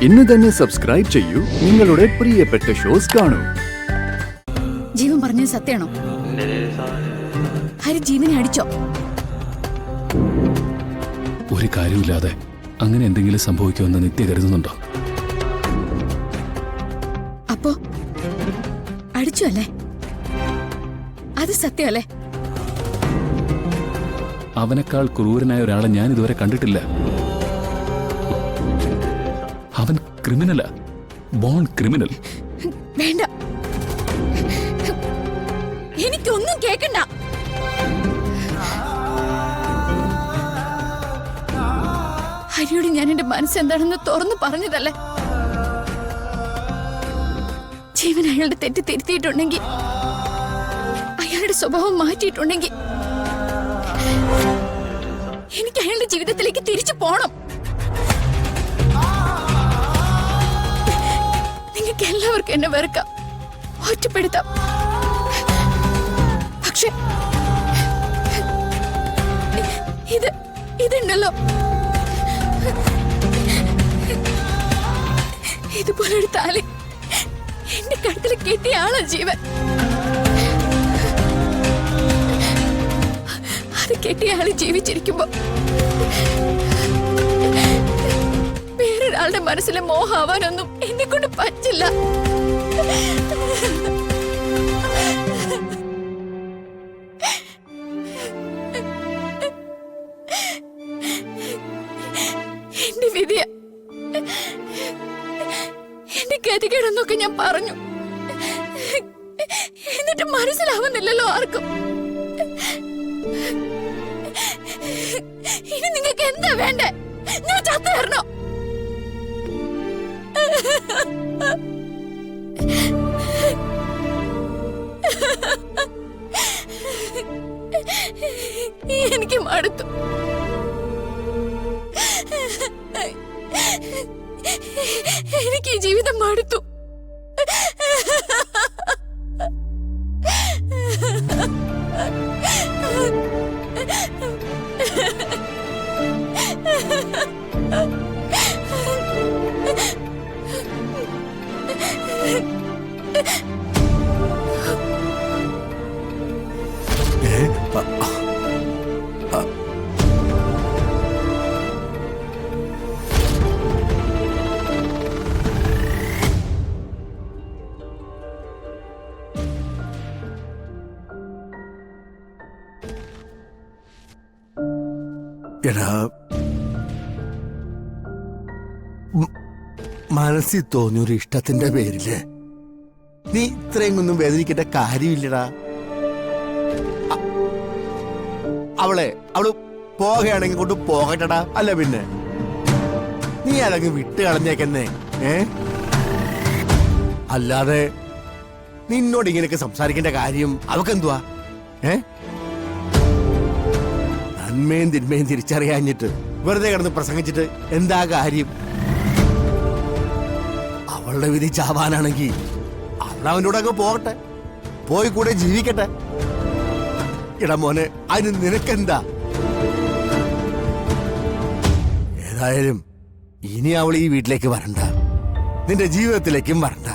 ഇന്ന് തന്നെ സബ്സ്ക്രൈബ് ചെയ്യൂ, നിങ്ങളുടെ പ്രിയപ്പെട്ട ഷോസ് കാണൂ. ജീവൻ പറഞ്ഞത് സത്യമാണോ? ഹരി ജീവനെ അടിച്ചോ? ഒരു കാര്യമില്ലാതെ അങ്ങനെ എന്തെങ്കിലും സംഭവിക്കുമെന്ന് നിത്യ കരുതുന്നുണ്ടോ? അപ്പോ അടിച്ചു അല്ലേ? അത് സത്യമല്ലേ? അവനേക്കാൾ ക്രൂരനായ ഒരാളെ ഞാൻ ഇതുവരെ കണ്ടിട്ടില്ല. അവൻ ക്രിമിനലാ, ബോൺ ക്രിമിനൽ. വേണ്ട, എനിക്കൊന്നും കേക്കണ്ട. ഹരിയോട് ഞാൻ എന്റെ മനസ്സെന്താണെന്ന് തുറന്നു പറഞ്ഞതല്ലേ. ജീവൻ അയാളുടെ തെറ്റ് തിരുത്തിയിട്ടുണ്ടെങ്കിൽ, അയാളുടെ സ്വഭാവം മാറ്റിയിട്ടുണ്ടെങ്കിൽ എനിക്ക് അയാളുടെ ജീവിതത്തിലേക്ക് തിരിച്ചു പോണം. നിങ്ങൾക്ക് എല്ലാവർക്കും എന്നെ വെറുക്കാം, ഒറ്റപ്പെടുത്താം. പക്ഷെ ഇതുണ്ടല്ലോ, ഇതുപോലൊരു താലി എന്റെ കഴുത്തിൽ കെട്ടിയ ആളാ ജീവൻ. അത് കെട്ടിയ ആള് ജീവിച്ചിരിക്കുമ്പോ വേറൊരാളുടെ മനസ്സിലെ മോഹാവാനൊന്നും എന്നെ കൊണ്ട് പറ്റില്ല. എന്റെ വിധിയ, എന്റെ ഗതികേടെന്നൊക്കെ ഞാൻ പറഞ്ഞു, എന്നിട്ട് മനസ്സിലാവുന്നില്ലല്ലോ ആർക്കും. ഇനി നിങ്ങൾക്ക് എന്താ വേണ്ടേ? ഞാൻ ചത്തു തരണോ? എനിക്ക് മടുത്തു. എനിക്ക് ഈ ജീവിതം മടുത്തു. എടാ, മനസ്സിൽ തോന്നിയൊരു ഇഷ്ടത്തിന്റെ പേരില് നീ ഇത്രയെങ്ങൊന്നും വേദനിക്കേണ്ട കാര്യമില്ലടാ. അവള് പോകുകയാണെങ്കിൽ കൊണ്ട് പോകട്ടടാ. അല്ല പിന്നെ നീ അതങ്ങ് വിട്ട് കളഞ്ഞേക്കെന്നേ. അല്ലാതെ നിന്നോട് ഇങ്ങനെയൊക്കെ സംസാരിക്കേണ്ട കാര്യം അവക്കെന്തുവാ? നന്മയും തിന്മയും തിരിച്ചറിയാഞ്ഞിട്ട് വെറുതെ കിടന്ന് പ്രസംഗിച്ചിട്ട് എന്താ കാര്യം? അവളുടെ വിധി ചാവാനാണെങ്കിൽ അവളവനോട് അങ്ങ് പോകട്ടെ, പോയി കൂടെ ജീവിക്കട്ടെ. ഇടാ മോനെ, അതിന് നിനക്കെന്താ? ഏതായാലും ഇനി അവൾ ഈ വീട്ടിലേക്ക് വരണ്ട, നിന്റെ ജീവിതത്തിലേക്കും വരണ്ട.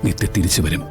നിത്യ തിരിച്ചു വരും.